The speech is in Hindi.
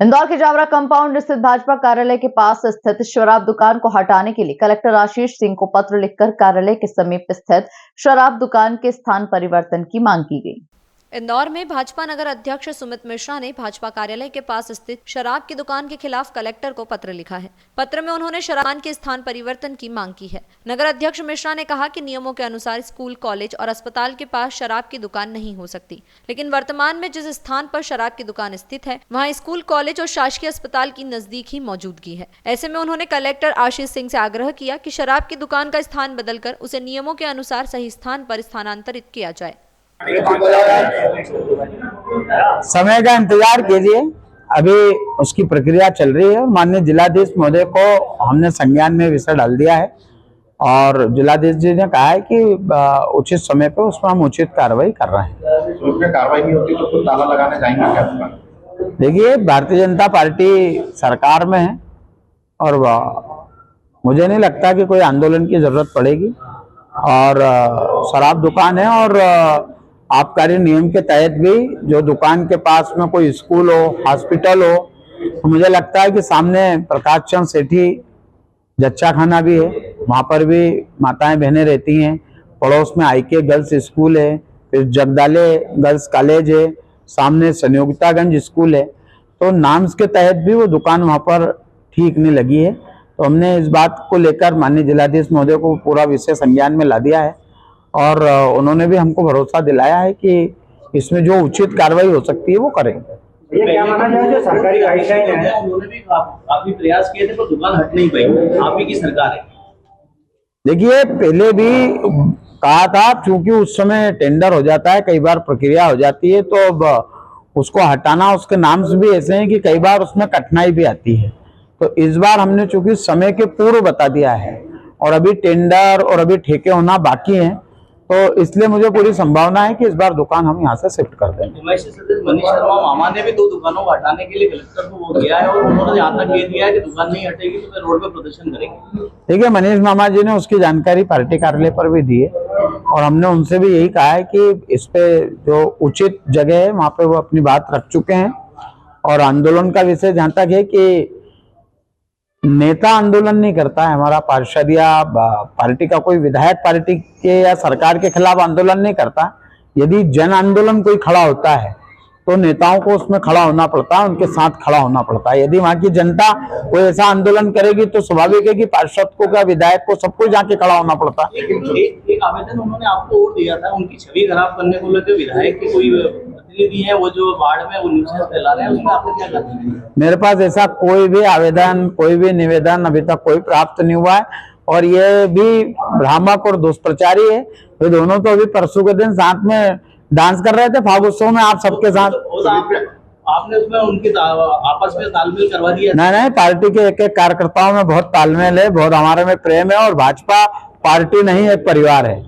इंदौर के जावरा कंपाउंड स्थित भाजपा कार्यालय के पास स्थित शराब दुकान को हटाने के लिए कलेक्टर आशीष सिंह को पत्र लिखकर कार्यालय के समीप स्थित शराब दुकान के स्थान परिवर्तन की मांग की गई। इंदौर में भाजपा नगर अध्यक्ष सुमित मिश्रा ने भाजपा कार्यालय के पास स्थित शराब की दुकान के खिलाफ कलेक्टर को पत्र लिखा है। पत्र में उन्होंने शराब के स्थान परिवर्तन की मांग की है। नगर अध्यक्ष मिश्रा ने कहा कि नियमों के अनुसार स्कूल, कॉलेज और अस्पताल के पास शराब की दुकान नहीं हो सकती, लेकिन वर्तमान में जिस स्थान पर शराब की दुकान स्थित है वहाँ स्कूल, कॉलेज और शासकीय अस्पताल की नजदीक ही मौजूदगी है। ऐसे में उन्होंने कलेक्टर आशीष सिंह से आग्रह किया कि शराब की दुकान का स्थान बदलकर उसे नियमों के अनुसार सही स्थान पर स्थानांतरित किया जाए। समय का इंतजार कीजिए, अभी उसकी प्रक्रिया चल रही है। माननीय जिलाधीश महोदय को हमने संज्ञान में विषय डाल दिया है और जिलाधीश जी ने कहा है कि उचित समय पर उसमें हम उचित कार्रवाई कर रहे हैं। उसमें कार्रवाई नहीं होती तो ताला लगाने जाएंगे क्या? देखिए, भारतीय जनता पार्टी सरकार में है और मुझे नहीं लगता कि कोई आंदोलन की जरूरत पड़ेगी। और शराब दुकान है और आबकारी नियम के तहत भी जो दुकान के पास में कोई स्कूल हो, हॉस्पिटल हो, तो मुझे लगता है कि सामने प्रकाश चंद सेठी जच्चा खाना भी है, वहाँ पर भी माताएं बहनें रहती हैं। पड़ोस में IK गर्ल्स स्कूल है, फिर जगदाले गर्ल्स कॉलेज है, सामने संयोगितागंज स्कूल है। तो नाम्स के तहत भी वो दुकान वहाँ पर ठीक नहीं लगी है। तो हमने इस बात को लेकर माननीय जिलाधीश महोदय को पूरा विषय संज्ञान में ला दिया है और उन्होंने भी हमको भरोसा दिलाया है कि इसमें जो उचित कार्रवाई हो सकती है वो करेंगे। ये क्या माना जाए, जो सरकारी गाइडलाइन है उन्होंने भी काफी प्रयास किए थे पर दुकान हट नहीं पाई, आप ही की सरकार है। देखिए, पहले भी कहा था, क्योंकि उस समय टेंडर हो जाता है, कई बार प्रक्रिया हो जाती है, तो उसको हटाना, उसके नाम्स भी ऐसे हैं कि कई बार उसमें कठिनाई भी आती है। तो इस बार हमने चूंकि समय के पूर्व बता दिया है और अभी टेंडर और अभी ठेके होना बाकी हैं, तो इसलिए मुझे पूरी संभावना है कि इस बार दुकान हम यहाँ से शिफ्ट कर देंगे। मनीष शर्मा मामा ने भी 2 दुकानों को हटाने के लिए कलेक्टर को वो किया है और उन्होंने यहाँ तक कह दिया है कि दुकान नहीं हटेगी तो वे रोड पे प्रदर्शन करेंगे। ठीक है, मनीष मामा जी ने उसकी जानकारी पार्टी कार्यालय पर भी दी है और हमने उनसे भी यही कहा है कि इस पे जो उचित जगह है वहाँ पे वो अपनी बात रख चुके हैं। और आंदोलन का विषय जहाँ तक है कि नेता आंदोलन नहीं करता है, हमारा पार्षद या पार्टी का कोई विधायक पार्टी के या सरकार के खिलाफ आंदोलन नहीं करता। यदि जन आंदोलन कोई खड़ा होता है तो नेताओं को उसमें खड़ा होना पड़ता है, उनके साथ खड़ा होना पड़ता है। यदि वहां की जनता कोई ऐसा आंदोलन करेगी तो स्वाभाविक है कि पार्षद को क्या, विधायक को, सबको जाके खड़ा होना पड़ता है। एक आवेदन उन्होंने आपको और दिया था, उनकी छवि खराब करने को लेकर विधायक के कोई प्रतिनिधि है वो जो वार्ड में वो न्यूज़ फैला रहे हैं, उसमें आपको क्या करना है? मेरे पास ऐसा कोई भी आवेदन, कोई भी निवेदन अभी तक कोई प्राप्त नहीं हुआ है और ये भी भ्रामक और दुष्प्रचारी है। ये दोनों तो अभी परसों के दिन साथ में डांस कर रहे थे फागुत्सव में आप सबके साथ। आपने उसमें उनकी आपस में तालमेल करवा दिया? नहीं, पार्टी के एक कार्यकर्ताओं में बहुत तालमेल है, बहुत हमारे में प्रेम है और भाजपा पार्टी नहीं एक परिवार है।